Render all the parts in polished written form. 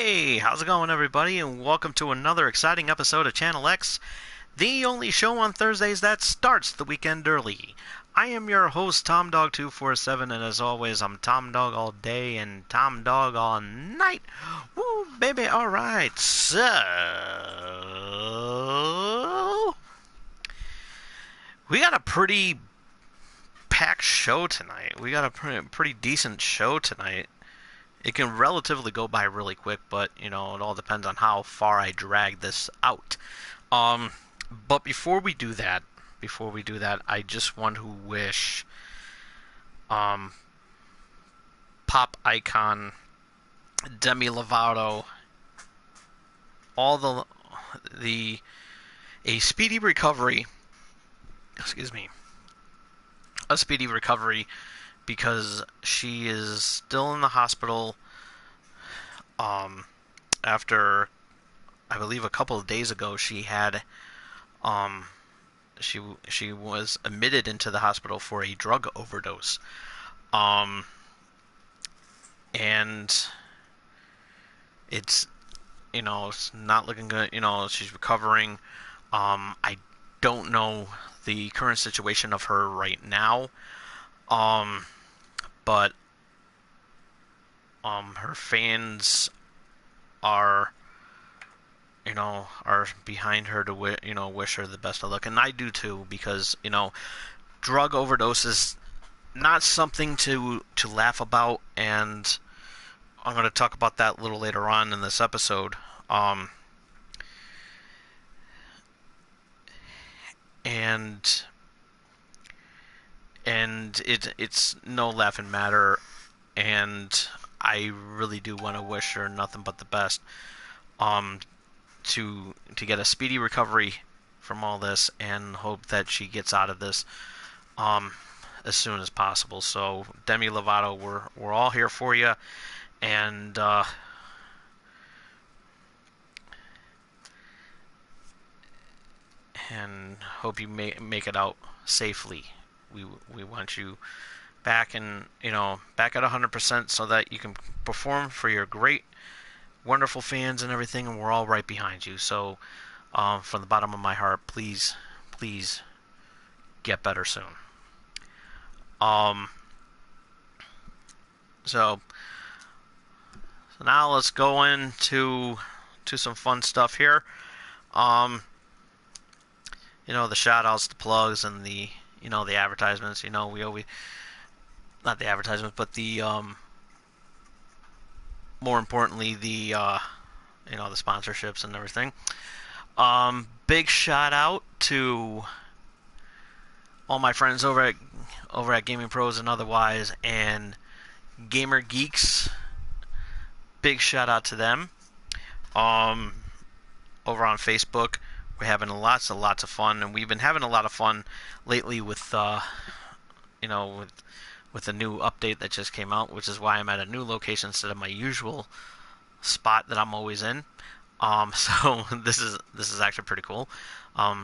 Hey, how's it going, everybody? And welcome to another exciting episode of Channel X, the only show on Thursdays that starts the weekend early. I am your host, Tom Dog 247, and as always, I'm Tom Dog all day and Tom Dog all night. Woo, baby, alright. So, we got a pretty packed show tonight. We got a pretty decent show tonight. It can relatively go by really quick, but it all depends on how far I drag this out. But before we do that, I just want to wish pop icon Demi Levato all the a speedy recovery. Excuse me, a speedy recovery because she is still in the hospital after I believe a couple of days ago she had she was admitted into the hospital for a drug overdose. And it's it's not looking good. She's recovering. I don't know the current situation of her right now. But her fans are are behind her to wish her the best of luck, and I do too, because drug overdose is not something to laugh about, and I'm going to talk about that a little later on in this episode. And it's no laughing matter, and I really do want to wish her nothing but the best. To get a speedy recovery from all this, and hope that she gets out of this as soon as possible. So Demi Levato, we're all here for you, and hope you make it out safely. We want you back back at 100%, so that you can perform for your great, wonderful fans and everything, and we're all right behind you. So from the bottom of my heart, please get better soon. So now let's go into some fun stuff here. The shout outs, the plugs, and the the advertisements. We always, not the advertisements, but the more importantly, the the sponsorships and everything. Big shout out to all my friends over at Gaming Pros and Otherwise, and Gamer Geeks. Big shout out to them. Over on Facebook, we're having lots of fun, and we've been having a lot of fun lately with with the new update that just came out, which is why I'm at a new location instead of my usual spot that I'm always in. So this is actually pretty cool.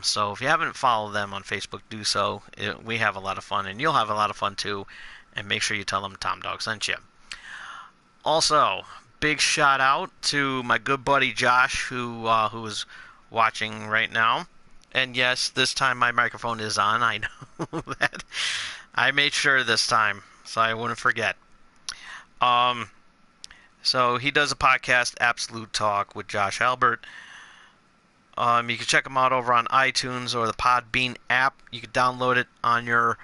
So if you haven't followed them on Facebook, do so. We have a lot of fun, and you'll have a lot of fun too. And make sure you tell them Tom Dog sent you. Also, big shout out to my good buddy Josh, who is watching right now. And yes, this time my microphone is on. I know that. I made sure this time, so I wouldn't forget. So he does a podcast, Absolute Talk, with Josh Albert. You can check him out over on iTunes or the Podbean app. You can download it on your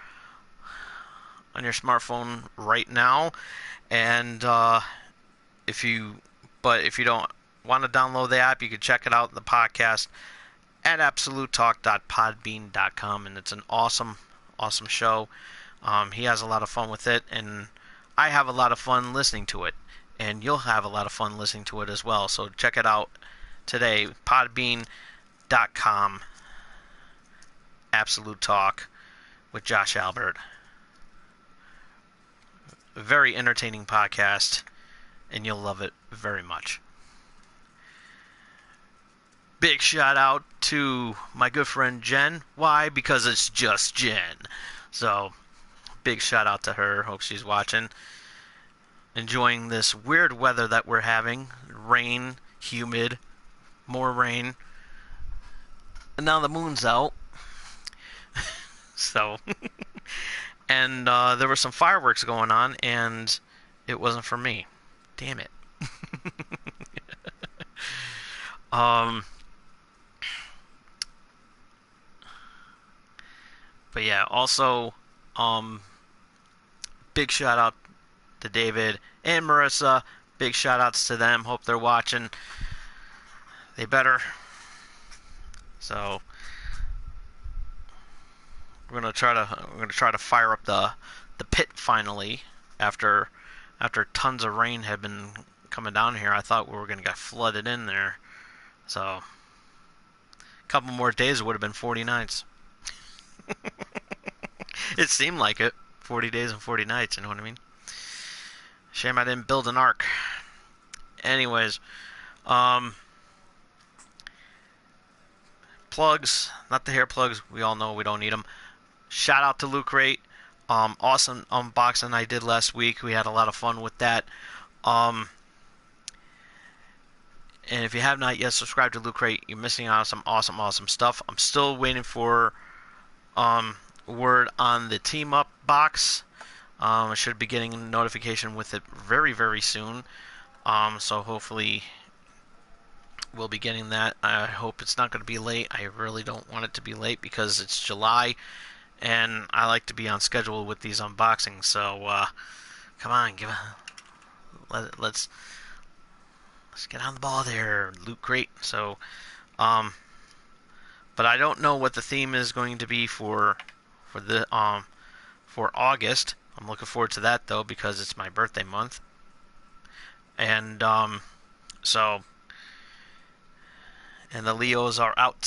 smartphone right now. And if you don't want to download the app, you can check it out, the podcast, at absolutetalk.podbean.com, and it's an awesome show. He has a lot of fun with it, and I have a lot of fun listening to it, and you'll have a lot of fun listening to it as well. So check it out today, podbean.com, Absolute Talk with Josh Albert. A very entertaining podcast, and you'll love it very much. Big shout out to my good friend Jen. Why? Because it's just Jen. So, big shout out to her. Hope she's watching. enjoying this weird weather that we're having. Rain, humid, more rain. And now the moon's out. So, and there were some fireworks going on, and it wasn't for me. Damn it. um, but yeah, also, big shout out to David and Marissa. Big shout outs to them. Hope they're watching. They better. So we're gonna try to fire up the pit finally after tons of rain had been coming down here. I thought we were gonna get flooded in there. So a couple more days it would have been 40 nights. It seemed like it. 40 days and 40 nights, you know what I mean? Shame I didn't build an ark. Anyways, plugs, not the hair plugs. We all know we don't need them. Shout out to Loot Crate. Awesome unboxing I did last week. We had a lot of fun with that. And if you have not yet subscribed to Loot Crate, you're missing out on some awesome stuff. I'm still waiting for word on the Team Up box. I should be getting a notification with it very soon. So hopefully we'll be getting that. I hope it's not going to be late. I really don't want it to be late because it's July, and I like to be on schedule with these unboxings. So come on, let's get on the ball there, Loot Crate. So, but I don't know what the theme is going to be for August. I'm looking forward to that though because it's my birthday month, and so. And the Leos are out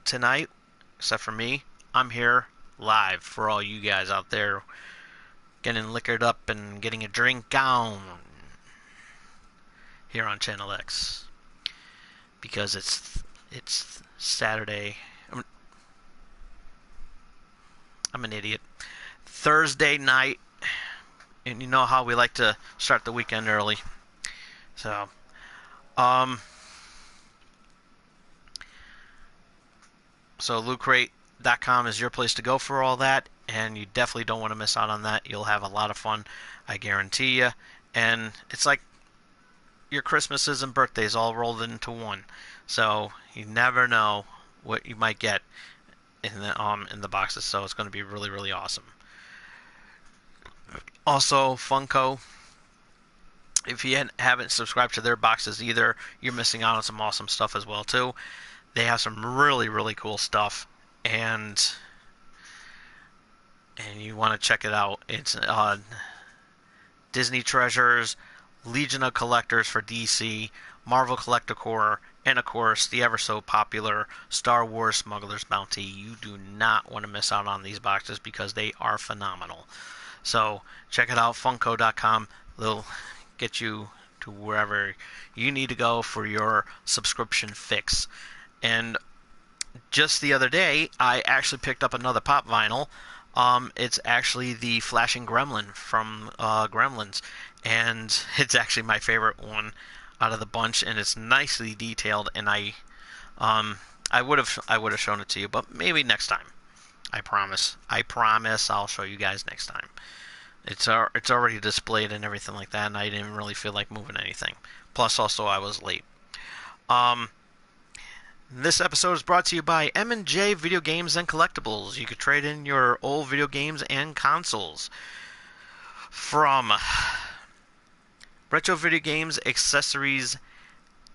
tonight, except for me. I'm here live for all you guys out there getting liquored up and getting a drink on here on Channel X because it's Saturday. I'm an idiot. Thursday night, and you know how we like to start the weekend early. So. So lootcrate.com is your place to go for all that, and you definitely don't want to miss out on that. You'll have a lot of fun, I guarantee you. And it's like your Christmases and birthdays all rolled into one. So you never know what you might get in the boxes. So it's going to be really awesome. Also, Funko. If you haven't subscribed to their boxes either, you're missing out on some awesome stuff as well too. They have some really cool stuff, and you want to check it out. It's Disney Treasures, Legion of Collectors for DC, Marvel Collector Corps, and of course the ever so popular Star Wars Smuggler's Bounty. You do not want to miss out on these boxes because they are phenomenal. So check it out, Funko.com. They'll get you to wherever you need to go for your subscription fix. And just the other day, I actually picked up another pop vinyl. It's actually the Flashing Gremlin from Gremlins, and it's actually my favorite one out of the bunch, and it's nicely detailed. And I would have shown it to you, but maybe next time. I promise I'll show you guys next time. It's already displayed and everything like that, and I didn't really feel like moving anything. Plus, also, I was late. This episode is brought to you by M&J Video Games and Collectibles. You could trade in your old video games and consoles. From retro video games, accessories,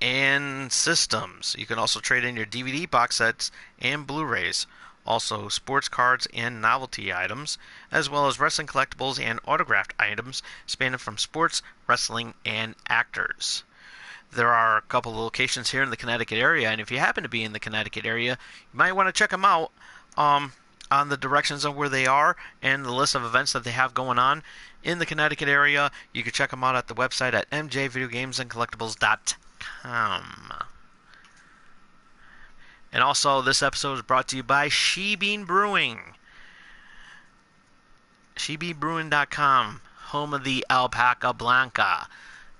and systems. You can also trade in your DVD box sets and Blu-rays. Also, sports cards and novelty items, as well as wrestling collectibles and autographed items spanning from sports, wrestling, and actors. There are a couple of locations here in the Connecticut area, and if you happen to be in the Connecticut area, you might want to check them out on the directions of where they are and the list of events that they have going on in the Connecticut area. You can check them out at the website at mjvideogamesandcollectibles.com. And also, this episode is brought to you by She Bean Brewing. SheBeanBrewing.com, home of the Alpaca Blanca,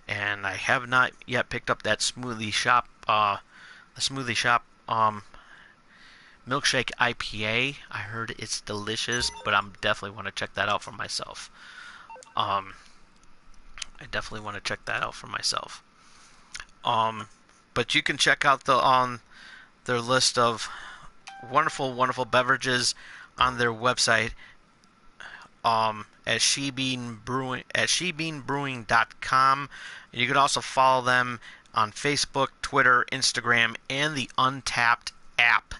and I have not yet picked up that Smoothie Shop, the Smoothie Shop milkshake IPA. I heard it's delicious, but I'm definitely want to check that out for myself. I definitely want to check that out for myself. But you can check out their list of wonderful beverages on their website at shebeanbrewing.com. You can also follow them on Facebook, Twitter, Instagram, and the Untapped app.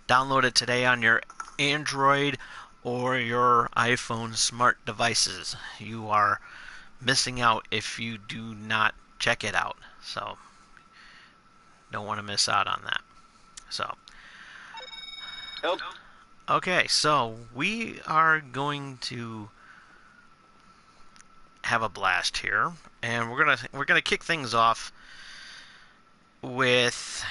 Download it today on your Android or your iPhone smart devices. You are missing out if you do not check it out. So, don't want to miss out on that. So, okay, so we are going to have a blast here, and we're gonna kick things off with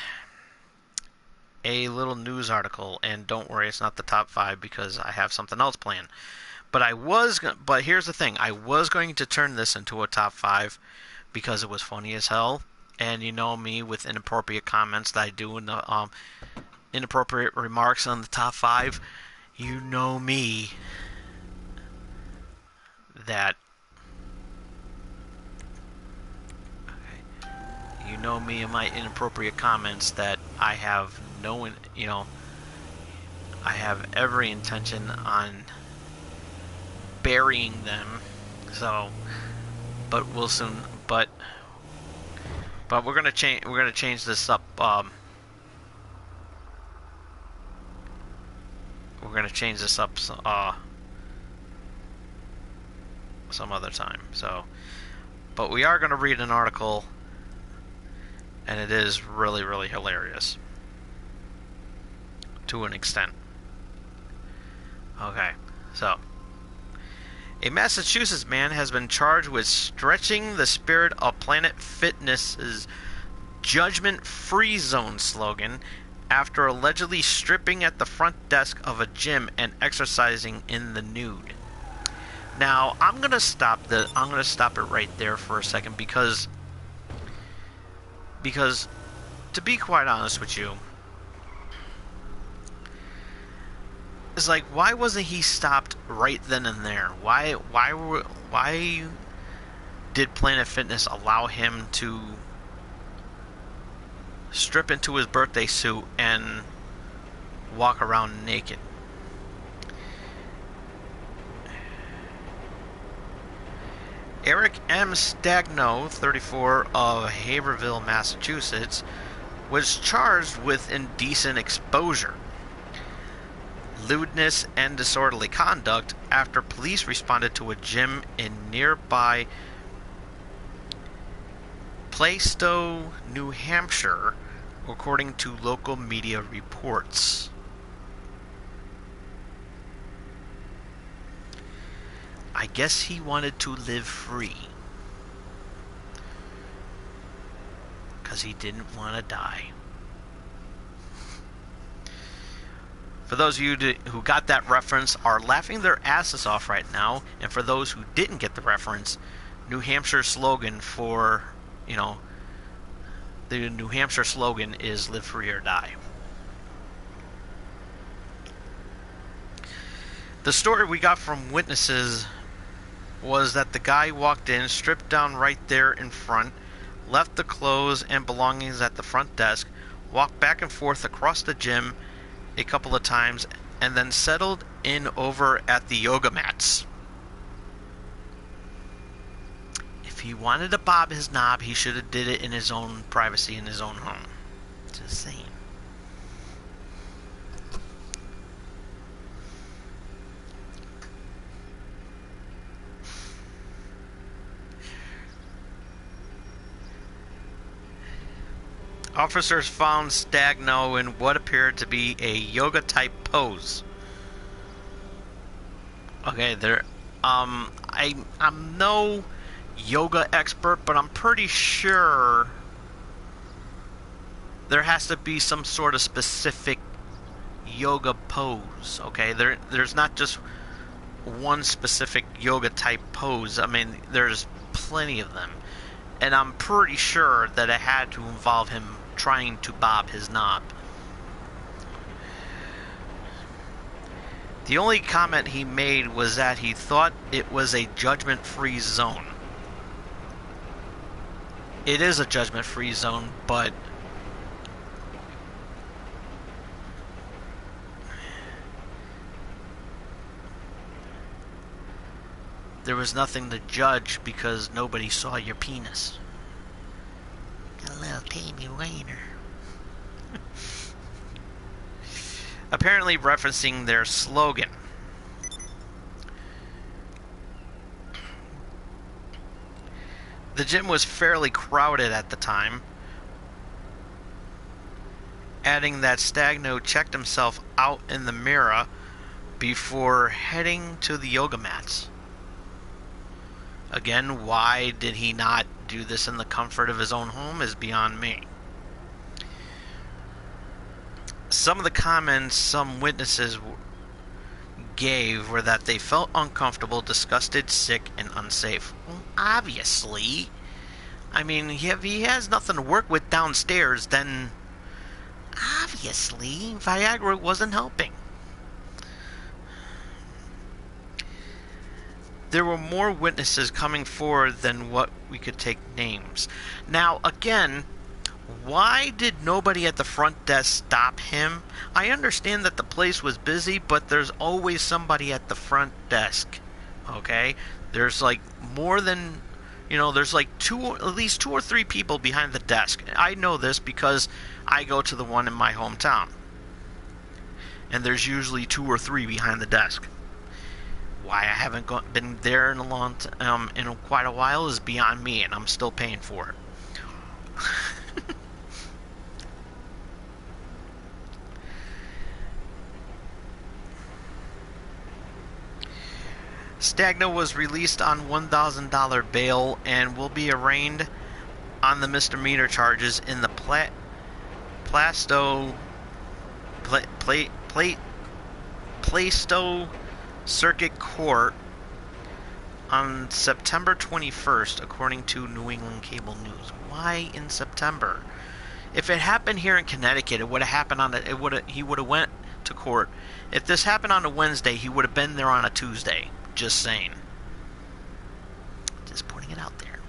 a little news article. And don't worry, it's not the top 5 because I have something else planned. But but here's the thing: I was going to turn this into a top 5 because it was funny as hell. And you know me with inappropriate comments that I do in the inappropriate remarks on the top 5. You know me that. Okay, you know me and my inappropriate comments that I have I have every intention on burying them. So, but we'll soon. But we're gonna change. We're gonna change this up. We're gonna change this up some other time. So, but we are gonna read an article, and it is really hilarious to an extent. Okay, so. A Massachusetts man has been charged with stretching the spirit of Planet Fitness's judgment-free zone slogan after allegedly stripping at the front desk of a gym and exercising in the nude. Now, I'm gonna stop it right there for a second because to be quite honest with you, it's like, why wasn't he stopped right then and there? Why did Planet Fitness allow him to strip into his birthday suit and walk around naked? Eric M. Stagno, 34, of Haverhill, Massachusetts, was charged with indecent exposure, lewdness, and disorderly conduct after police responded to a gym in nearby Plaistow, New Hampshire, according to local media reports. I guess he wanted to live free, because he didn't want to die. For those of you who got that reference are laughing their asses off right now, and for those who didn't get the reference, New Hampshire slogan for, the New Hampshire slogan is live free or die. The story we got from witnesses was that the guy walked in, stripped down right there in front, left the clothes and belongings at the front desk, walked back and forth across the gym a couple of times, and then settled in over at the yoga mats. If he wanted to bob his knob, he should have did it in his own privacy, in his own home. Just saying. Officers found Stagno in what appeared to be a yoga-type pose. Okay, I'm no yoga expert, but I'm pretty sure there has to be some sort of specific yoga pose. Okay, there's not just one specific yoga type pose. I mean, there's plenty of them. And I'm pretty sure that it had to involve him trying to bob his knob. The only comment he made was that he thought it was a judgment-free zone. It is a judgment-free zone, but there was nothing to judge because nobody saw your penis. A little baby wiener. Apparently referencing their slogan. The gym was fairly crowded at the time, adding that Stagno checked himself out in the mirror before heading to the yoga mats. Again, why did he not do this in the comfort of his own home is beyond me. Some of the comments some witnesses gave were that they felt uncomfortable, disgusted, sick, and unsafe. Well, obviously. I mean, if he has nothing to work with downstairs, then obviously Viagra wasn't helping. There were more witnesses coming forward than what we could take names. Now, again, why did nobody at the front desk stop him? I understand that the place was busy, but there's always somebody at the front desk, okay? There's like more than, there's like at least 2 or 3 people behind the desk. I know this because I go to the one in my hometown. And there's usually 2 or 3 behind the desk. Why I haven't been there in in quite a while is beyond me, and I'm still paying for it. Stagno was released on $1,000 bail and will be arraigned on the misdemeanor charges in the Plaistow Circuit Court on September 21st, according to New England Cable News. Why in September? If it happened here in Connecticut, it would have happened he would have went to court. If this happened on a Wednesday, he would have been there on a Tuesday. Just saying. Just putting it out there.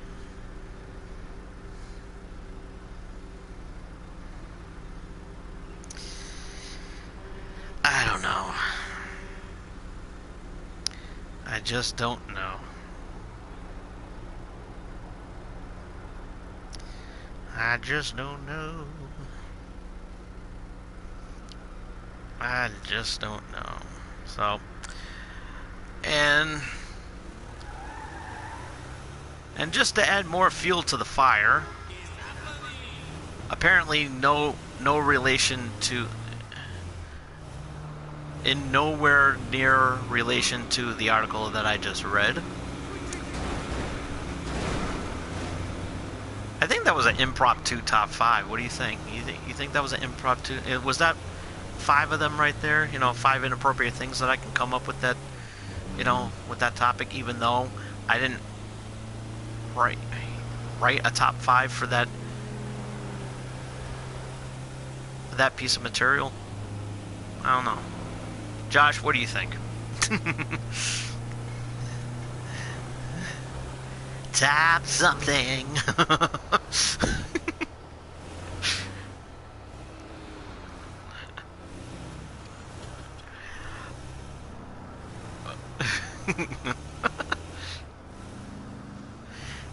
I don't know. I just don't know. I just don't know. I just don't know. So, and just to add more fuel to the fire, apparently no relation to, in nowhere near relation to the article that I just read. I think that was an impromptu top 5. What do you think? You think that was an impromptu? Was that 5 of them right there? 5 inappropriate things that I can come up with that, with that topic, even though I didn't write a top 5 for that piece of material. I don't know. Josh, what do you think? Top something.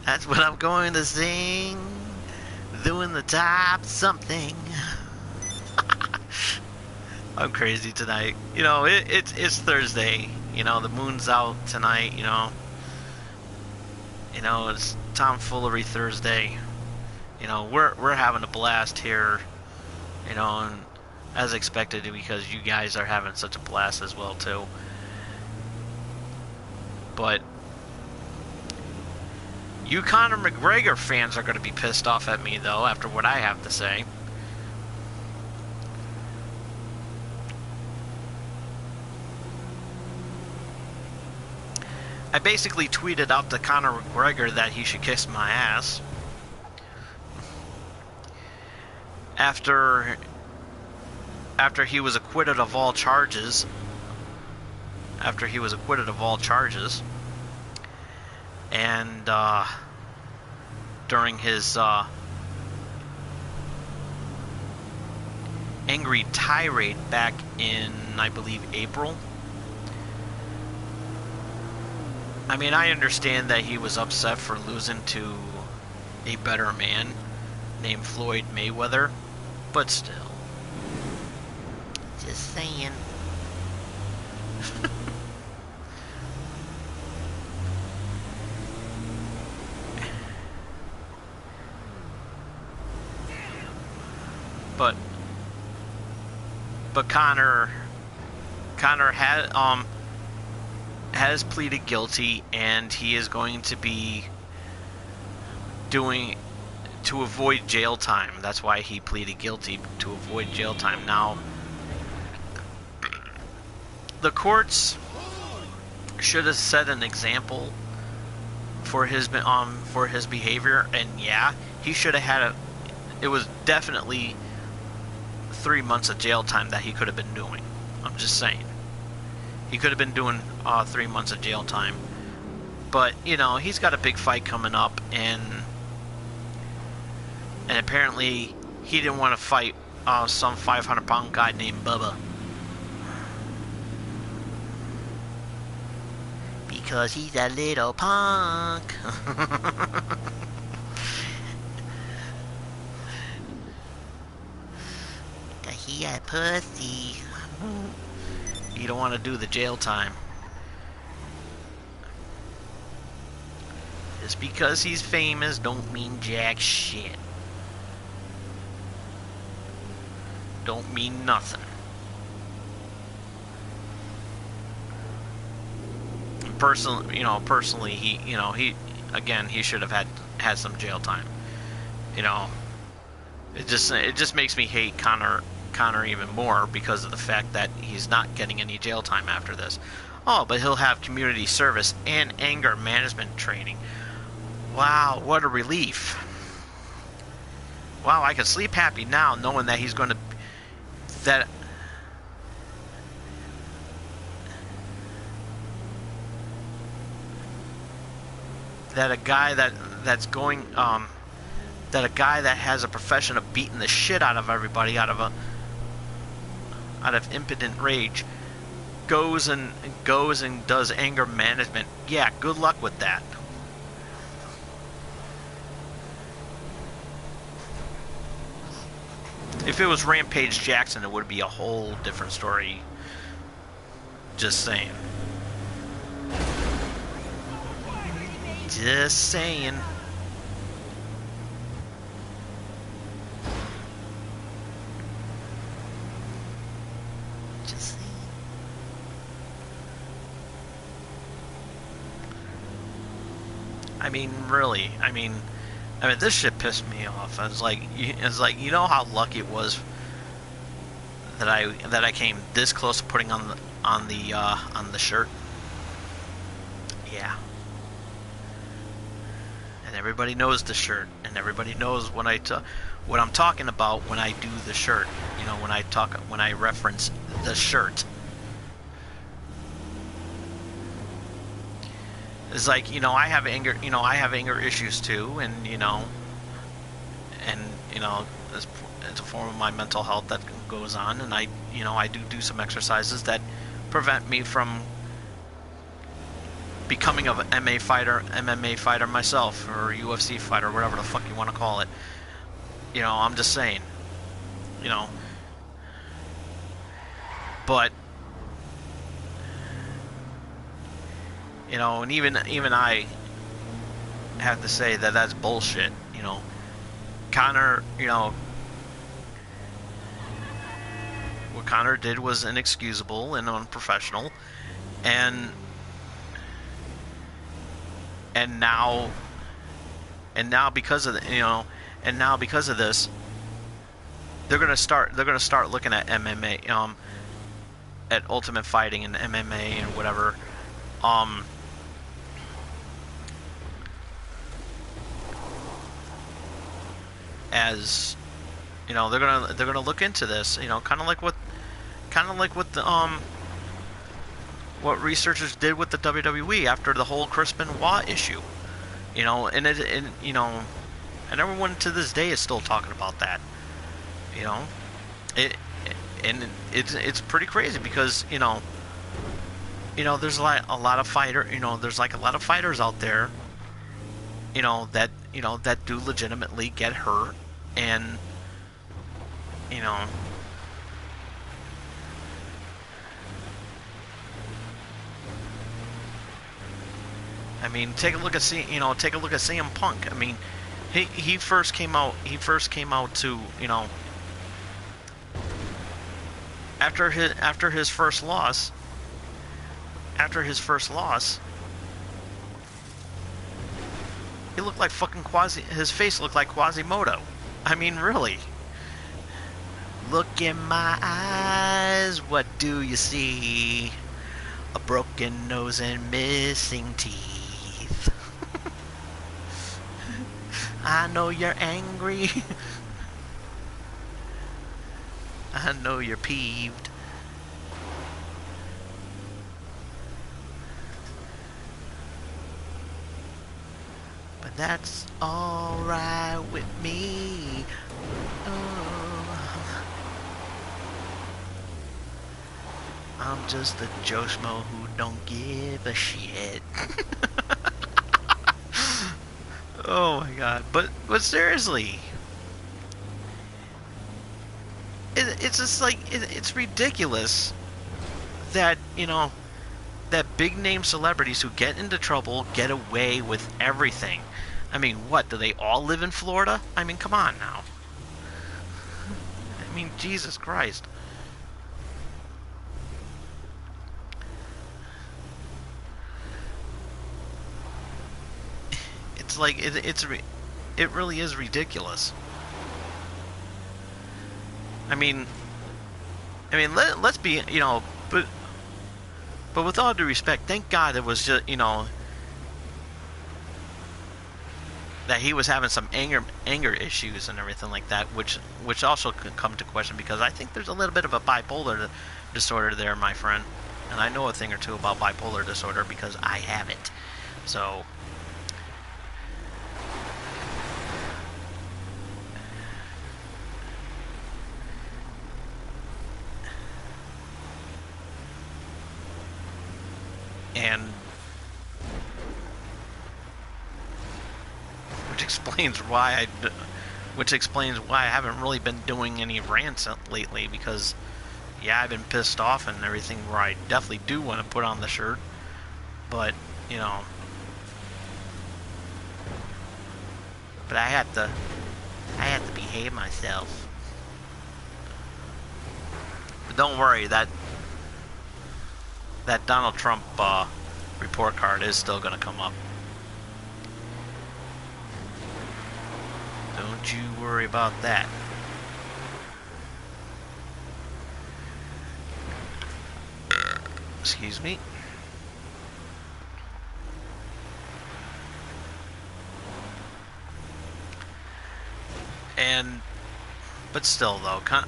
That's what I'm going to sing. Doing the top something. I'm crazy tonight. It's Thursday. The moon's out tonight. It's tomfoolery Thursday. We're having a blast here. And as expected, because you guys are having such a blast as well too. But you Conor McGregor fans are going to be pissed off at me though after what I have to say. I basically tweeted out to Conor McGregor that he should kiss my ass. After he was acquitted of all charges. And during his angry tirade back in, I believe, April. I mean, I understand that he was upset for losing to a better man named Floyd Mayweather, but still. Just saying. But Conor has pleaded guilty, and he is going to be doing to avoid jail time. That's why he pleaded guilty, to avoid jail time. Now, the courts should have set an example for his behavior, and yeah, he should have had it was definitely 3 months of jail time that he could have been doing. I'm just saying. He could have been doing 3 months of jail time. But, you know, he's got a big fight coming up, and apparently he didn't want to fight some 500-pound guy named Bubba. Because he's a little punk. He a pussy. You don't want to do the jail time. Just because he's famous don't mean jack shit. Don't mean nothing. Personally, he should have had some jail time. You know, it just makes me hate Conor even more because of the fact that he's not getting any jail time after this. Oh, but he'll have community service and anger management training. Wow, what a relief. Wow, I can sleep happy now knowing that he's going to... that a guy that's going... that a guy that has a profession of beating the shit out of everybody out of impotent rage goes and does anger management. Yeah, good luck with that. If it was Rampage Jackson, it would be a whole different story. Just saying. Just saying. I mean, really. I mean, this shit pissed me off. It's like, you know how lucky it was that I came this close to putting on the shirt. Yeah. And everybody knows the shirt, and everybody knows what I'm talking about when I do the shirt. You know, when I reference the shirt. It's like, you know, I have anger issues too, and it's a form of my mental health that goes on, and I do some exercises that prevent me from becoming an MMA fighter myself, or UFC fighter, whatever the fuck you want to call it. You know, I'm just saying, you know, but. You know, and even I have to say that that's bullshit. You know, Conor, what Conor did was inexcusable and unprofessional, and now because of this, they're gonna start looking at MMA, at Ultimate Fighting and MMA and whatever. as they're gonna look into this. Kind of like what the what researchers did with the WWE after the whole Chris Benoit issue. And everyone to this day is still talking about that. You know, it and it's pretty crazy because there's like a lot of there's like a lot of fighters out there, that do legitimately get hurt, and I mean, take a look at CM Punk. I mean, he first came out to after his first loss. He looked like fucking his face looked like Quasimodo. I mean, really. Look in my eyes, what do you see? A broken nose and missing teeth. I know you're angry. I know you're peeved. But that's alright with me. Oh. I'm just a Joe Schmo who don't give a shit. Oh my god. But seriously. It's just like, it's ridiculous that, that big name celebrities who get into trouble get away with everything. I mean, what, do they all live in Florida? I mean, come on now. I mean, Jesus Christ. It's like, it really is ridiculous. I mean, let's be, but with all due respect, thank God it was just, that he was having some anger issues and everything like that, which also could come to question, because I think there's a little bit of a bipolar disorder there, my friend, and I know a thing or two about bipolar disorder because I have it. So. And which explains why I haven't really been doing any rants lately, because yeah, I've been pissed off and everything, where I definitely do want to put on the shirt, but but I have to behave myself. But don't worry, that Donald Trump report card is still going to come up. Don't you worry about that. Excuse me. But still, though, Conor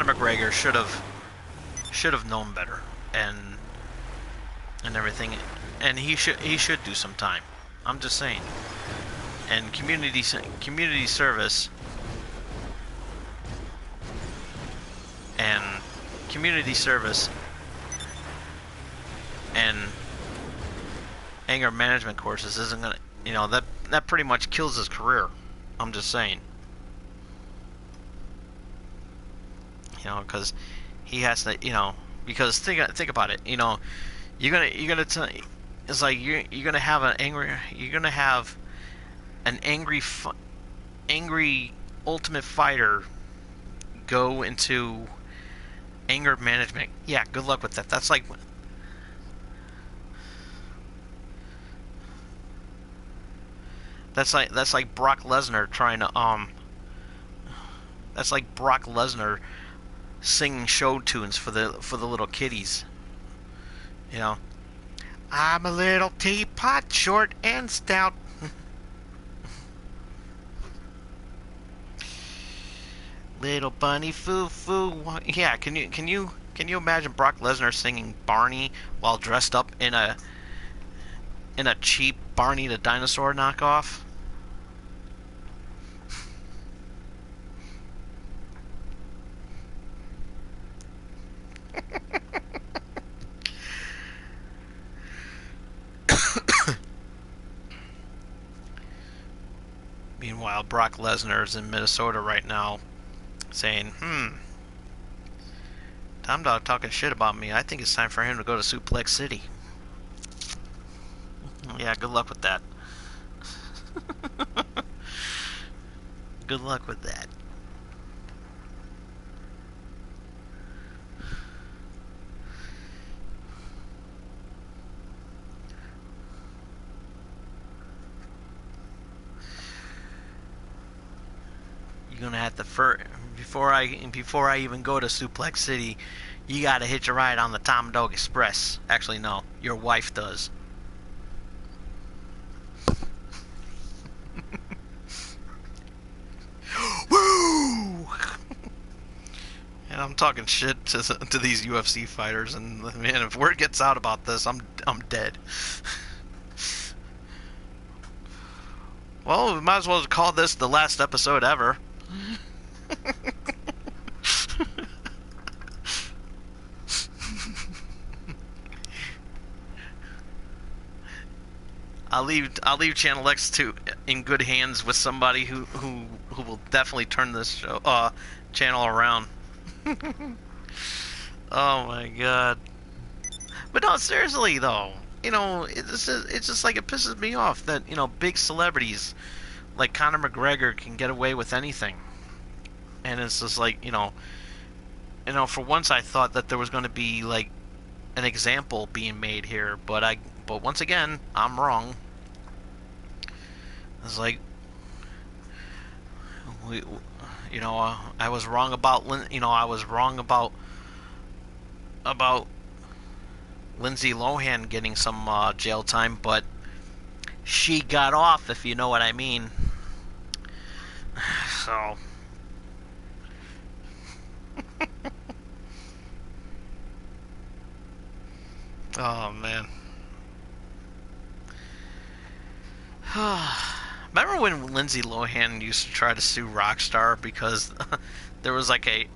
McGregor should have known better, and everything, and he should do some time. I'm just saying. And community service and anger management courses isn't gonna, that pretty much kills his career. I'm just saying. Because he has to, because think about it, you're gonna it's like you're gonna have an angry Ultimate Fighter go into anger management. Yeah, good luck with that. That's like Brock Lesnar trying to that's like Brock Lesnar singing show tunes for the little kiddies. I'm a little teapot, short and stout. Little bunny foo foo. Yeah, can you imagine Brock Lesnar singing Barney while dressed up in a cheap Barney the Dinosaur knockoff? Meanwhile, Brock Lesnar is in Minnesota right now saying, Tom Dog talking shit about me. I think it's time for him to go to Suplex City. Yeah, good luck with that. Good luck with that. You're gonna have to before I even go to Suplex City, you gotta hitch a ride on the Tom Dog Express. Actually, no, your wife does. Woo! And I'm talking shit to these UFC fighters, and man, if word gets out about this, I'm dead. Well, we might as well call this the last episode ever. I'll leave Channel X in good hands with somebody who will definitely turn this channel around. Oh my god. But no, seriously though, it's just like it pisses me off that big celebrities like Conor McGregor can get away with anything, and it's just like for once I thought that there was going to be like an example being made here, but once again I'm wrong. It's like I was wrong about about Lindsay Lohan getting some jail time, but she got off, if you know what I mean. So oh man. Remember when Lindsay Lohan used to try to sue Rockstar because there was like a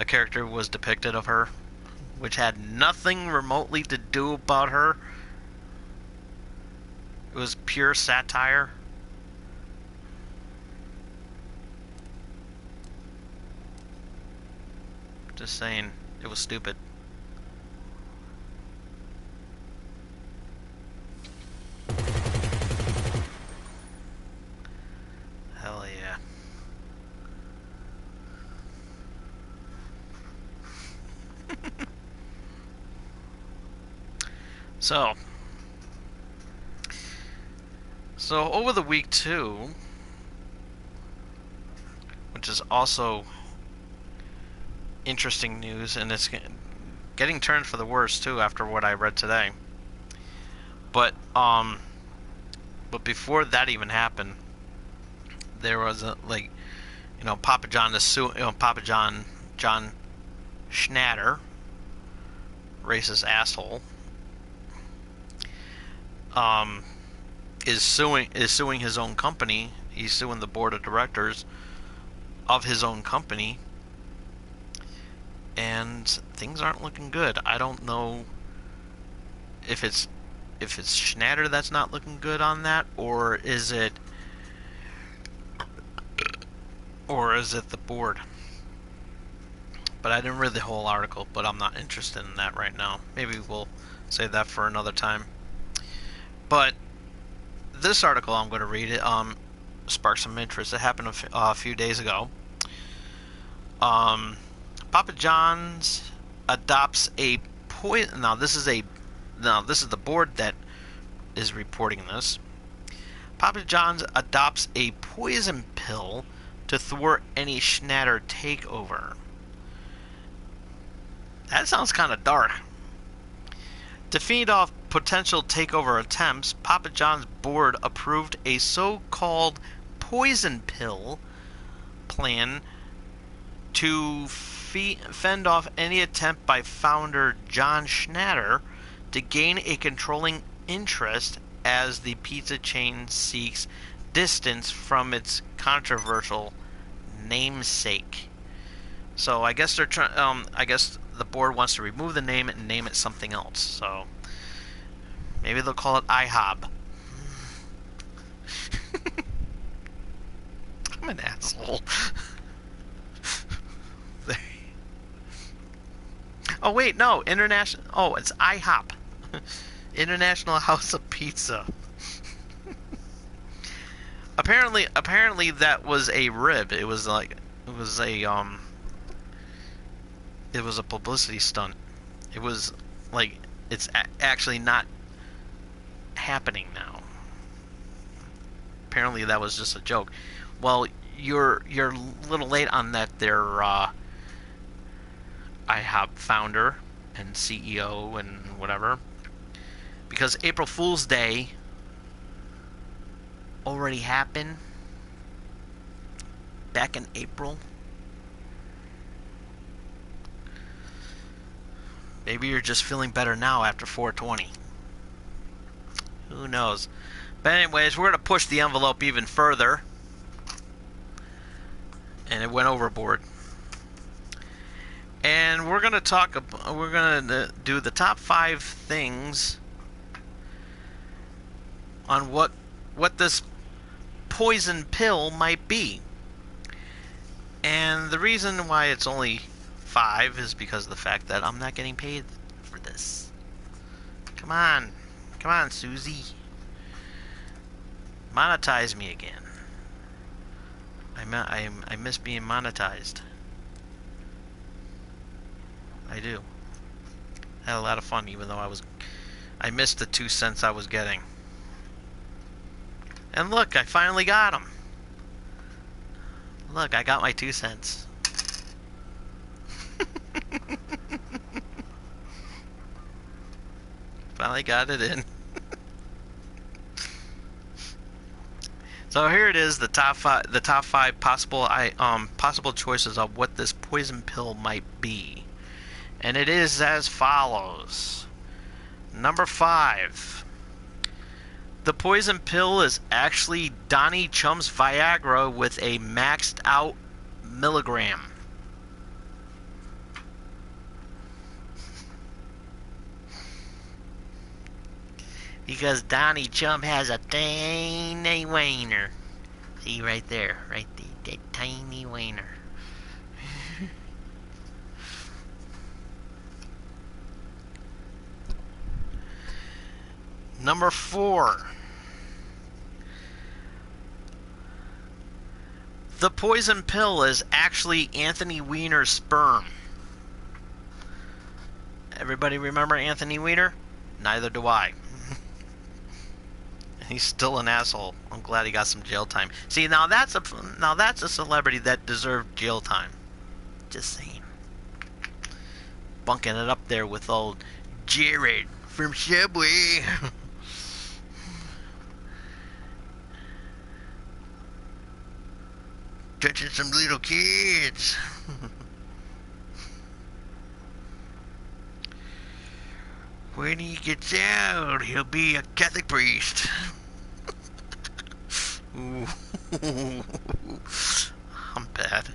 character was depicted of her which had nothing remotely to do about her. It was pure satire. Just saying, it was stupid. Hell yeah. So over the week too, which is also interesting news, and it's getting turned for the worse too after what I read today. But before that even happened, there was Papa John John Schnatter, racist asshole, is suing his own company. He's suing the board of directors of his own company, and things aren't looking good. I don't know if it's Schnatter that's not looking good on that, or is it the board? But I didn't read the whole article, but I'm not interested in that right now. Maybe we'll save that for another time. But this article I'm going to read, it sparked some interest. It happened a few days ago. Papa John's adopts a poison. Now this is the board that is reporting this. Papa John's adopts a poison pill to thwart any Schnatter takeover. That sounds kind of dark. To feed off potential takeover attempts, Papa John's board approved a so-called poison pill plan to fend off any attempt by founder John Schnatter to gain a controlling interest as the pizza chain seeks distance from its controversial namesake. So I guess they're trying. I guess the board wants to remove the name and name it something else. So maybe they'll call it IHOB. I'm an asshole. Oh wait, no, international. Oh, it's IHOP, International House of Pizza. Apparently that was a rib. It was a publicity stunt. It was like it's actually not happening now. Apparently that was just a joke. Well, you're a little late on that there. IHOP founder and CEO and whatever, because April Fool's Day already happened back in April. Maybe you're just feeling better now after 420. Who knows? But anyways, we're going to push the envelope even further, and it went overboard. And we're going to do the top 5 things on what this poison pill might be. And the reason why it's only 5 is because of the fact that I'm not getting paid for this. Come on, Susie. Monetize me again. I miss being monetized. I do. I had a lot of fun, even though I missed the 2 cents I was getting. And look, I finally got them. Look, I got my 2 cents. Finally got it in. So here it is, the top 5 possible choices of what this poison pill might be. And it is as follows. Number 5. The poison pill is actually Donnie Chum's Viagra with a maxed out milligram. Because Donnie Chum has a tiny wiener. See right there, that tiny wiener. Number 4. The poison pill is actually Anthony Weiner's sperm. Everybody remember Anthony Weiner? Neither do I. He's still an asshole. I'm glad he got some jail time. See, now that's a celebrity that deserved jail time. Just saying. Bunking it up there with old Jared from Subway. Touching some little kids. When he gets out, he'll be a Catholic priest. Ooh. I'm bad.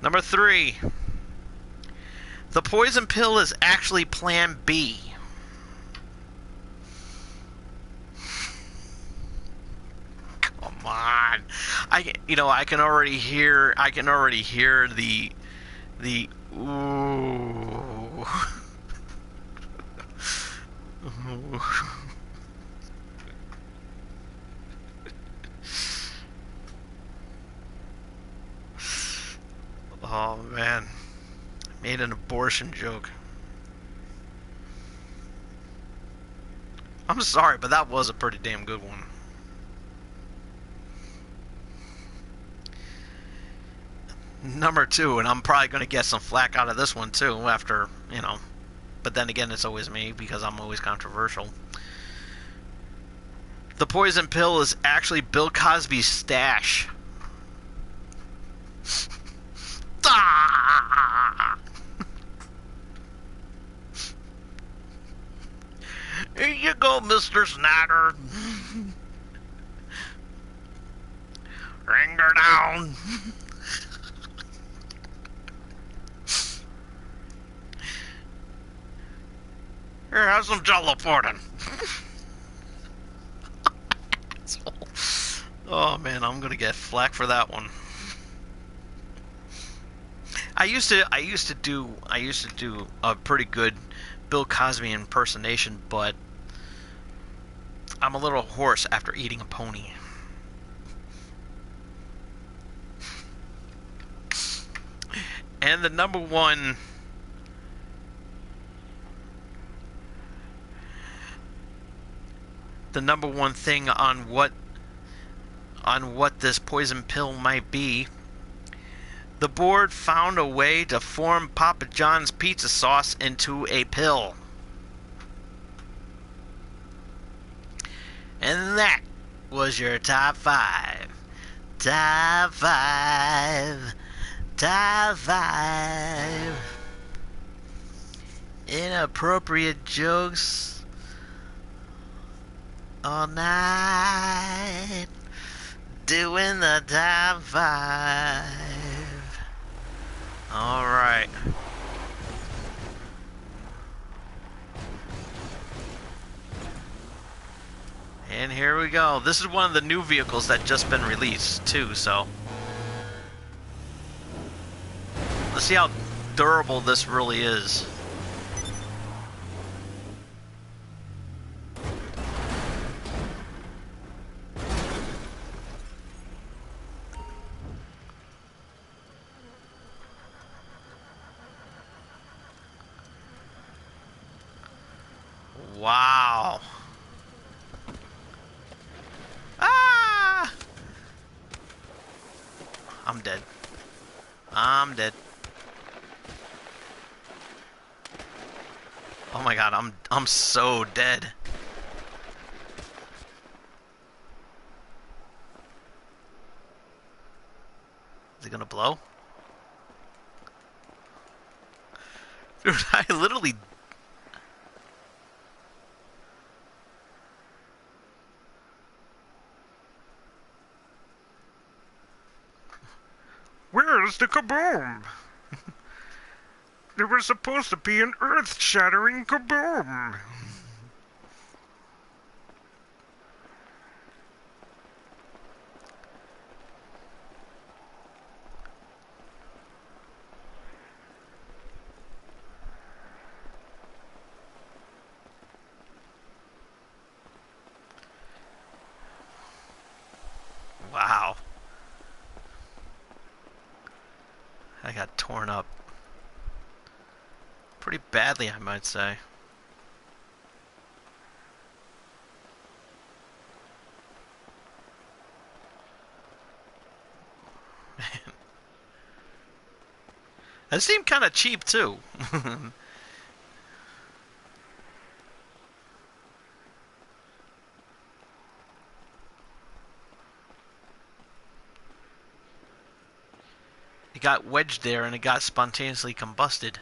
Number 3. The poison pill is actually Plan B. Come on. I can already hear the ooh. Oh man, I made an abortion joke. I'm sorry, but that was a pretty damn good one. Number 2, and I'm probably going to get some flack out of this one too after, but then again, it's always me because I'm always controversial. The poison pill is actually Bill Cosby's stash. Ah! Here you go, Mr. Snatter. Ring her down. Here, have some jello pudding. Oh man, I'm gonna get flack for that one. I used to do a pretty good Bill Cosby impersonation, but I'm a little hoarse after eating a pony. And the number one thing on what this poison pill might be, the board found a way to form Papa John's pizza sauce into a pill. And that was your top 5. Top 5. Top 5. Inappropriate jokes all night. Doing the top 5. Alright. And here we go. This is one of the new vehicles that just been released too, so let's see how durable this really is. Wow. Ah! I'm dead. I'm dead. Oh my god, I'm so dead. Is it gonna blow? Dude, I literally... Where's the kaboom? There was supposed to be an earth-shattering kaboom. Wow. I got torn up. Pretty badly, I might say. Man. That seemed kind of cheap, too. It got wedged there and it got spontaneously combusted.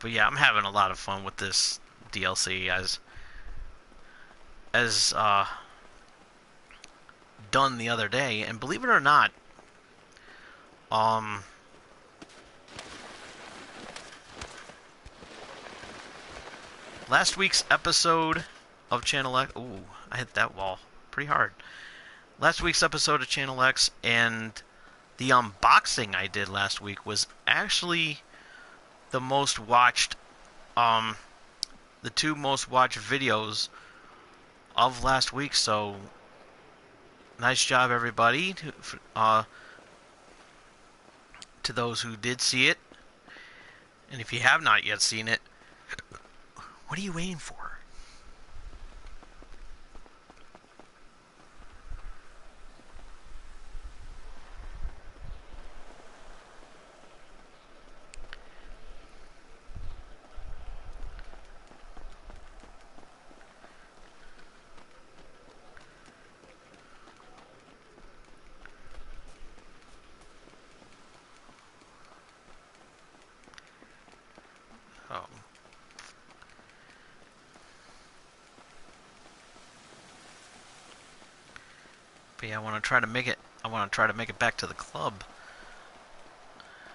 But yeah, I'm having a lot of fun with this DLC as done the other day, and believe it or not, last week's episode of Channel X. Ooh, I hit that wall pretty hard. Last week's episode of Channel X and the unboxing I did last week was actually the most watched, the 2 most watched videos of last week. So nice job, everybody, to those who did see it. And if you have not yet seen it, what are you waiting for? But yeah, I want to try to make it. I want to try to make it back to the club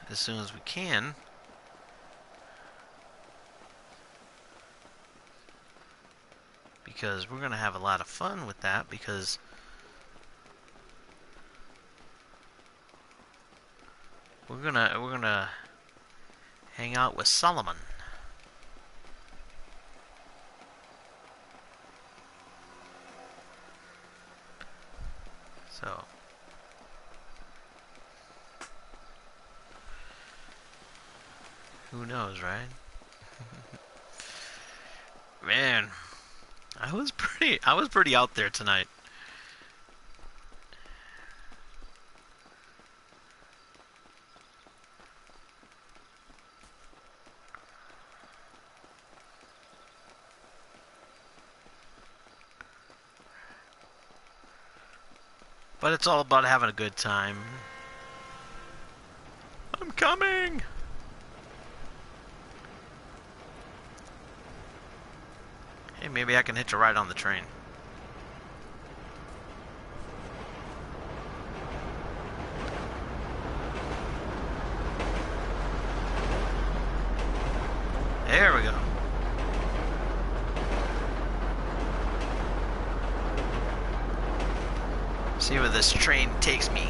as soon as we can. Because we're gonna have a lot of fun with that, because we're gonna hang out with Solomon. So who knows, right? Man, I was pretty out there tonight. But it's all about having a good time. I'm coming! Hey, maybe I can hitch a ride on the train. There we go. See where this train takes me.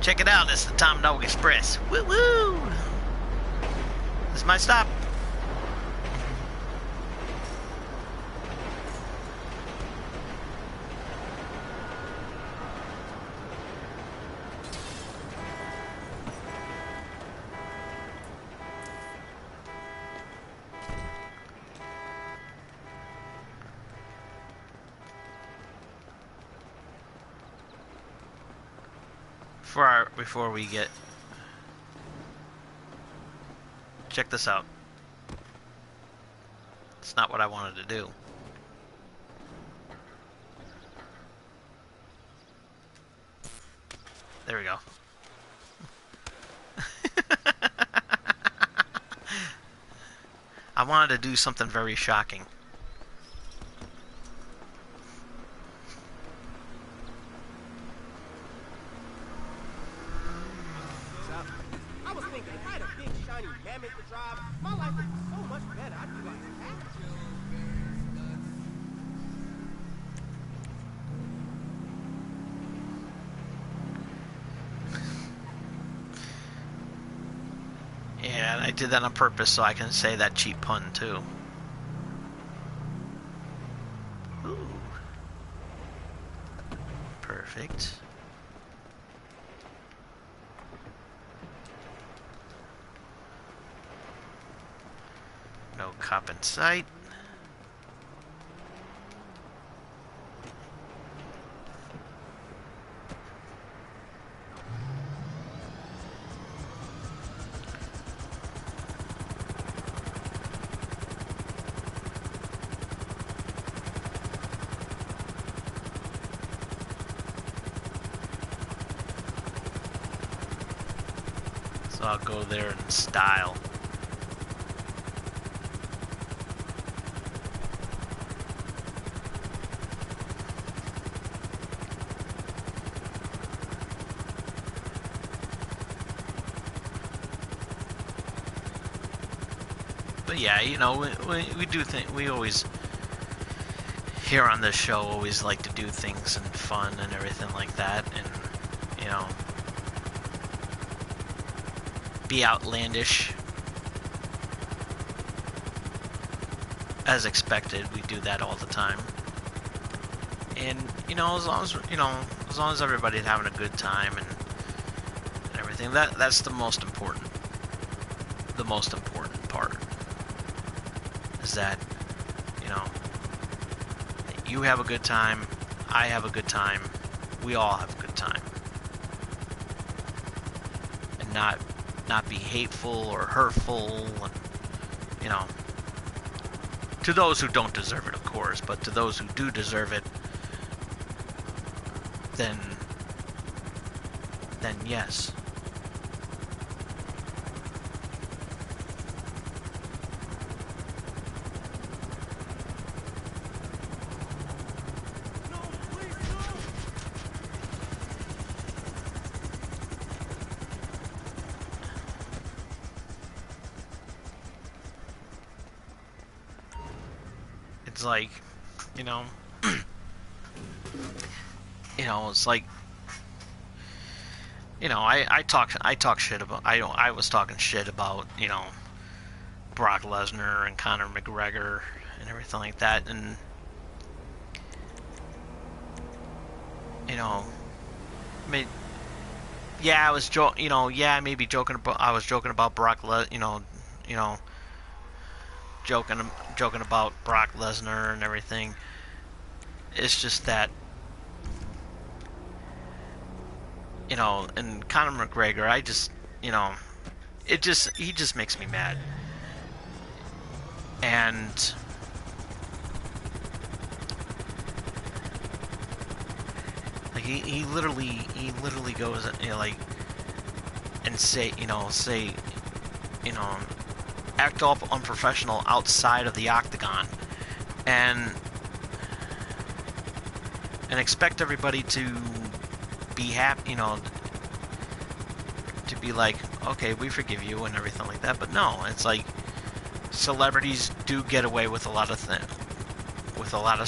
Check it out, this is the Tom Dog Express. Woo woo! This is my stop. Before we get... Check this out. It's not what I wanted to do. There we go. I wanted to do something very shocking. Yeah, and I did that on purpose so I can say that cheap pun too. Ooh. Perfect. No cop in sight. So I'll go there in style. But yeah, you know, we do think we always here on this show always like to do things and fun and everything like that, and you know, be outlandish as expected. We do that all the time, and you know, as long as everybody's having a good time and everything, that's the most important. The most important part is that, you know, you have a good time, I have a good time, we all have a good time. not be hateful or hurtful, and, you know, to those who don't deserve it, of course, but to those who do deserve it, then yes. It's like, you know, it's like, I talk shit about, I was talking shit about, Brock Lesnar and Conor McGregor and everything like that, and, yeah, I was maybe joking about, I was joking about Brock joking about Brock Lesnar and everything. It's just that, and Conor McGregor, I just, he just makes me mad. And like he literally goes, like, and say, act all unprofessional outside of the octagon, and expect everybody to be happy, to be like, okay, we forgive you and everything like that. But no, it's like celebrities do get away with a lot of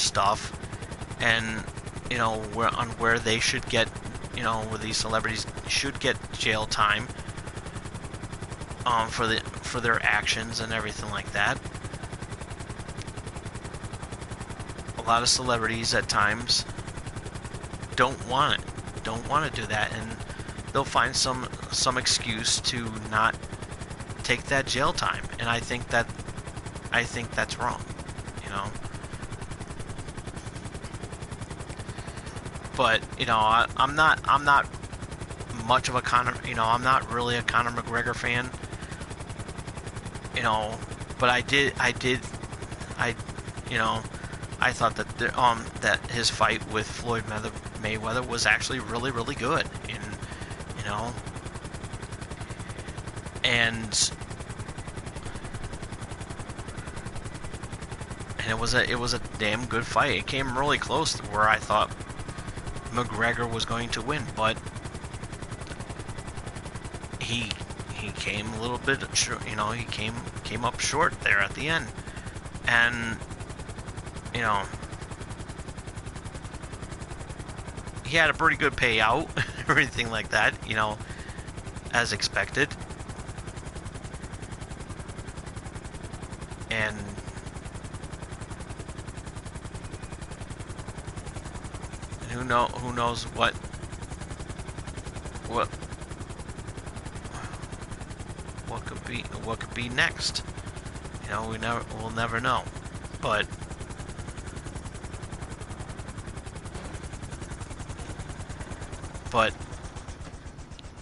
stuff, and where they should get, where these celebrities should get jail time for their actions and everything like that. A lot of celebrities at times don't want to do that, and they'll find some excuse to not take that jail time, and I think that's wrong, But I'm not much of a I'm not really a Conor McGregor fan, but I thought that that his fight with Floyd Mayweather was actually really, really good, and it was a damn good fight. It came really close to where I thought McGregor was going to win, but he came a little bit short, he came up short there at the end, and he had a pretty good payout, everything like that, as expected. And who knows what could be next. We'll never know. But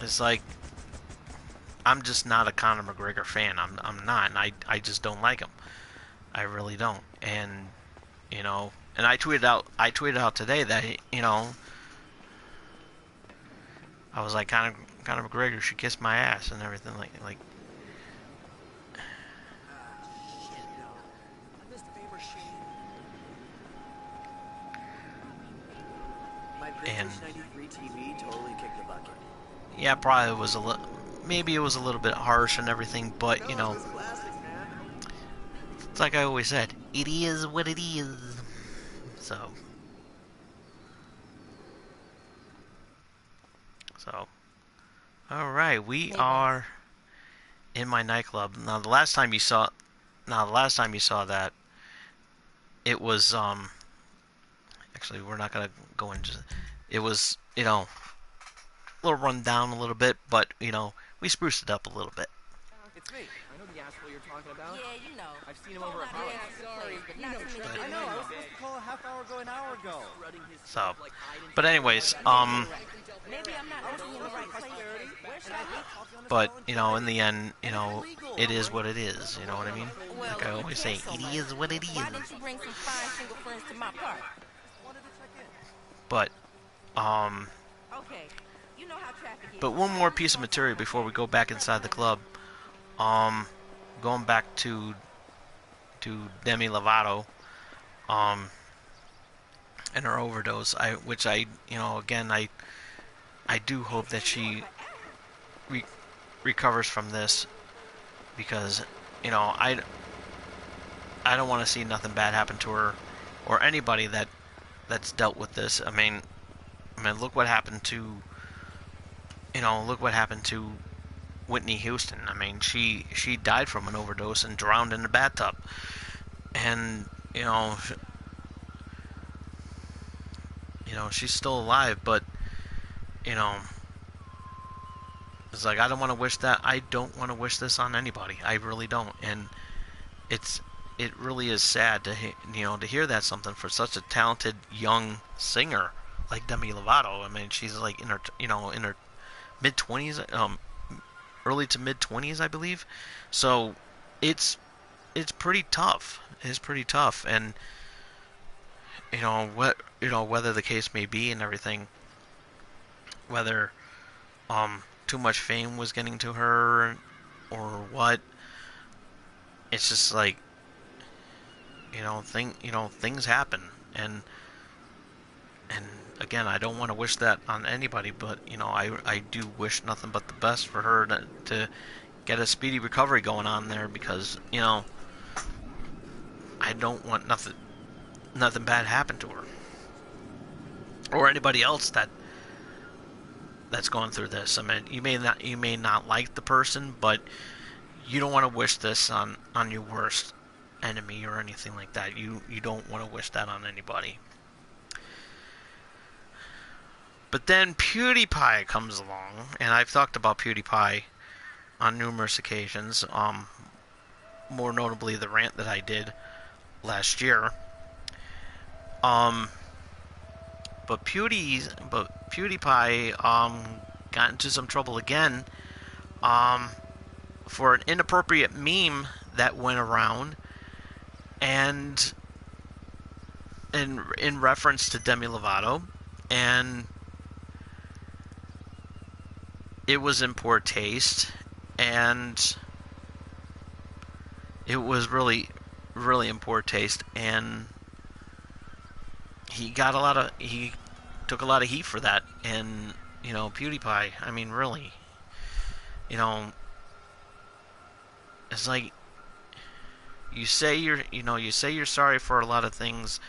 it's like, I'm just not a Conor McGregor fan. I'm not, and I just don't like him. I really don't. And and I tweeted out today that I was like, Conor McGregor should kiss my ass and everything like. And yeah, probably was maybe it was a little bit harsh and everything, but it's like I always said, it is what it is. So all right, we are in my nightclub now. The last time you saw that, it was actually, we're not gonna go into. It was a little run down a little bit, but we spruced it up a little bit. It's me. I know the ass people you're talking about? Yeah, you know. I've seen him over at Howard's. Sorry, but not too many I good know, I men. was supposed to call a half hour ago, an hour ago. So, but anyways, Maybe I'm not looking in the right place. Where should I look? but, you know, in the end, you know, it is what it is, you know what I mean? Well, Like I if you always care say, so it much, is what it why is. didn't you bring some fine single friends to my party? But, Okay, you know how traffic is. but one more piece of material before we go back inside the club. Going back to Demi Levato, and her overdose. Which I, you know, again, I do hope that she recovers from this, because, you know, I don't want to see nothing bad happen to her or anybody that's dealt with this. I mean, look what happened to, you know, look what happened to Whitney Houston. I mean, she died from an overdose and drowned in the bathtub. And, you know, she's still alive, but, you know, it's like, I don't want to wish that. I don't want to wish this on anybody. I really don't. And it really is sad to, you know, to hear that something for such a talented young singer like Demi Levato. I mean, she's like in her, you know, in her mid-20s, early to mid-20s, I believe. So it's pretty tough. It's pretty tough. And, you know, whether the case may be and everything, whether too much fame was getting to her or what, it's just like, things happen. And again, I don't want to wish that on anybody, but, you know, I do wish nothing but the best for her to get a speedy recovery going on there, because, you know, I don't want nothing bad happen to her or anybody else that's going through this. I mean, you may not like the person, but you don't want to wish this on your worst enemy or anything like that. You don't want to wish that on anybody. But then PewDiePie comes along, and I've talked about PewDiePie on numerous occasions. More notably, the rant that I did last year. But PewDiePie got into some trouble again for an inappropriate meme that went around, and in reference to Demi Levato, and it was in poor taste, and it was really, really in poor taste, and he took a lot of heat for that. And, you know, PewDiePie, I mean, really, you know, it's like, you say you're sorry for a lot of things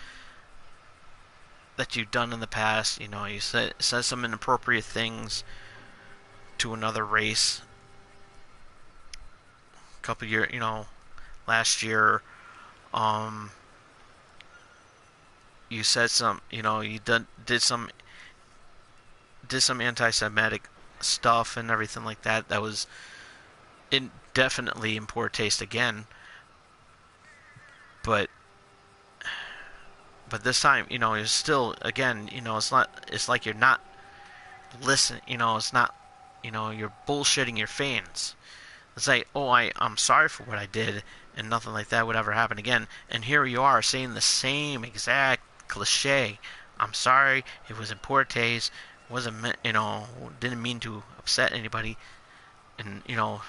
that you've done in the past. You know, you said some inappropriate things to another race a couple years, you know, last year. You said some, you know, you did some anti-Semitic stuff and everything like that. That was definitely in poor taste again. But this time, you know, it's still, again, you know, it's like you're not listening. You know, it's not, you know, you're bullshitting your fans. It's like, oh, I'm sorry for what I did, and nothing like that would ever happen again. And here you are saying the same exact cliche. I'm sorry, it was in poor taste, wasn't meant, you know, didn't mean to upset anybody, and, you know,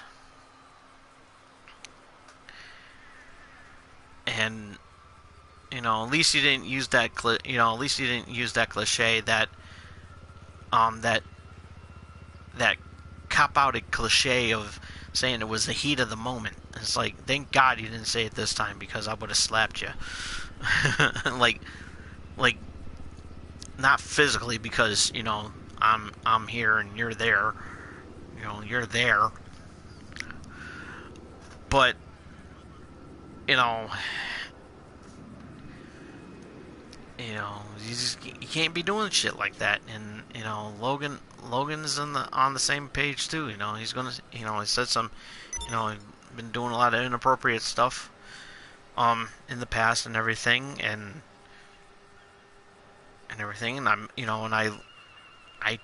and, you know, at least you didn't use that, at least you didn't use that cliche, that cop-outed cliche of saying it was the heat of the moment. It's like, thank God you didn't say it this time, because I would have slapped you. like, not physically, because, you know, I'm here and you're there. You know, you're there. But, you know, you can't be doing shit like that. And, you know, Logan's on the same page too. You know, he's gonna, you know, he said some, you know, been doing a lot of inappropriate stuff in the past and everything, and everything, and I'm, and I I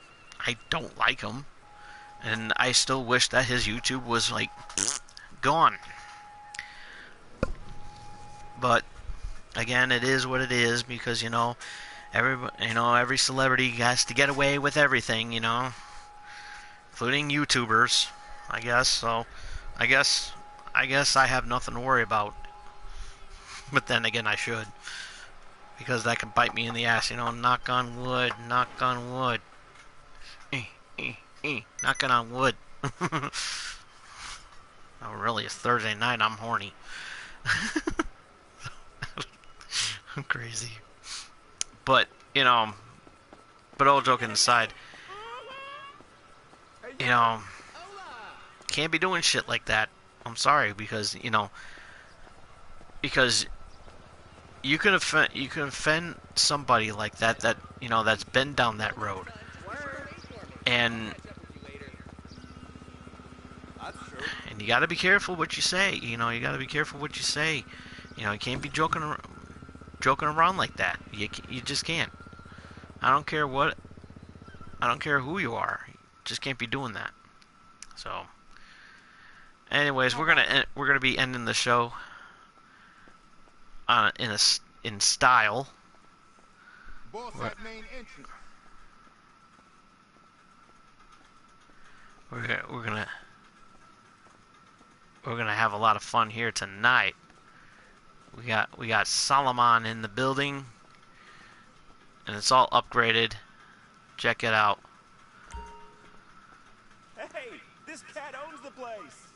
don't like him, and I still wish that his YouTube was like gone. But again, it is what it is, because every celebrity has to get away with everything, including YouTubers, I guess. So I guess I have nothing to worry about. But then again, I should, because that can bite me in the ass. Knock on wood, knock on wood. Knocking on wood. Oh, really? It's Thursday night. I'm horny. I'm crazy. But, but all joking aside, can't be doing shit like that. I'm sorry, because, because you can offend somebody like that, that's been down that road. And you got to be careful what you say. You got to be careful what you say. You can't be joking around like that. You just can't. I don't care who you are. You just can't be doing that. So, anyways, we're gonna be ending the show in style. We're gonna have a lot of fun here tonight. We got Solomon in the building, and it's all upgraded. Check it out. Hey, this cat owns the place.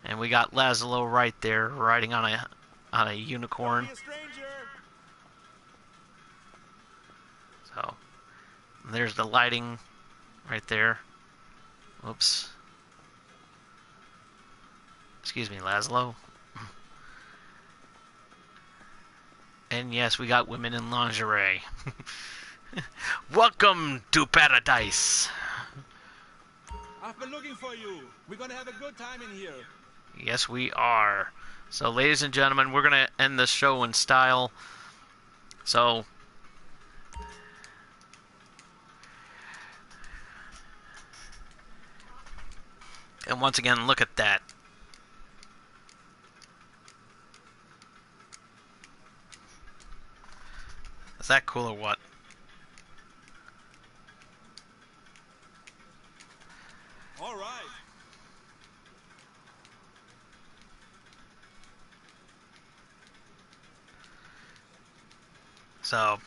And we got Laszlo right there, riding on a unicorn. Don't be a stranger. So there's the lighting right there. Oops. Excuse me, Laszlo. And yes, we got women in lingerie. Welcome to paradise. I've been looking for you. We're gonna have a good time in here. Yes, we are. So, ladies and gentlemen, we're gonna end this show in style. So, and once again, look at that. Is that cool or what? All right. So,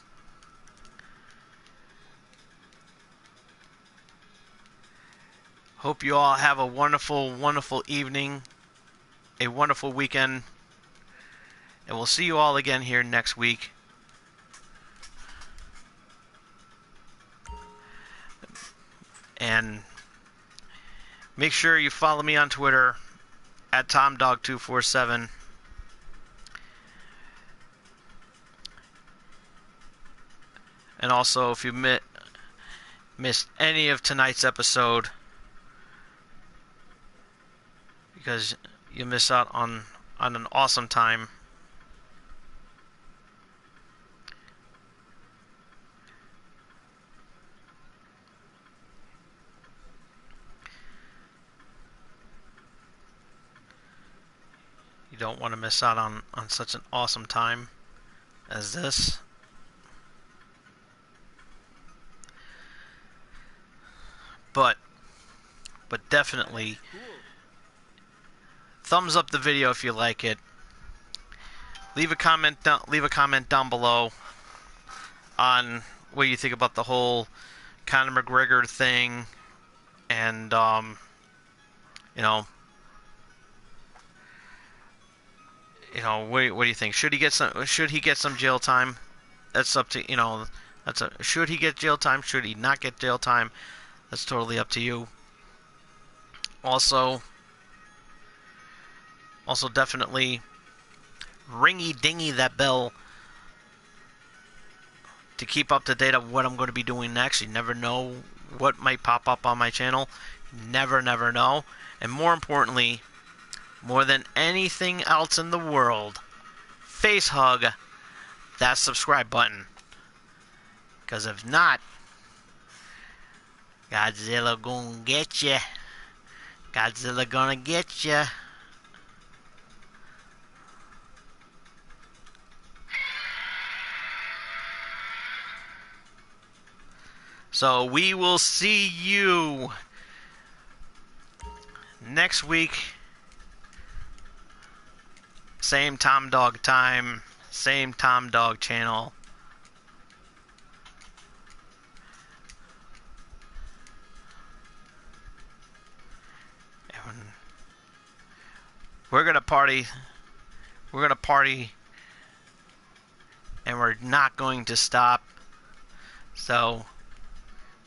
hope you all have a wonderful, wonderful evening, a wonderful weekend, and we'll see you all again here next week. And make sure you follow me on Twitter at TomDog247. And also, if you missed any of tonight's episode, because you miss out on an awesome time, you don't want to miss out on such an awesome time as this. But definitely thumbs up the video if you like it. Leave a comment down below on what you think about the whole Conor McGregor thing, and what do you think? Should he get some jail time? That's up to should he get jail time? Should he not get jail time? That's totally up to you. Also definitely dingy that bell to keep up to date of what I'm going to be doing next. You never know what might pop up on my channel. Never know. And more importantly, more than anything else in the world, face hug that subscribe button. Because if not, Godzilla gonna get ya. Godzilla gonna get ya. So we will see you next week. Same Tom Dog time, same Tom Dog channel. And we're gonna party. We're gonna party, and we're not going to stop. So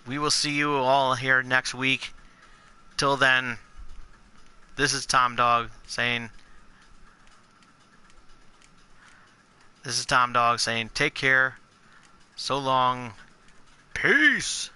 we will see you all here next week. Till then, this is Tom Dog saying. This is Tom Dog saying, take care. So long. Peace.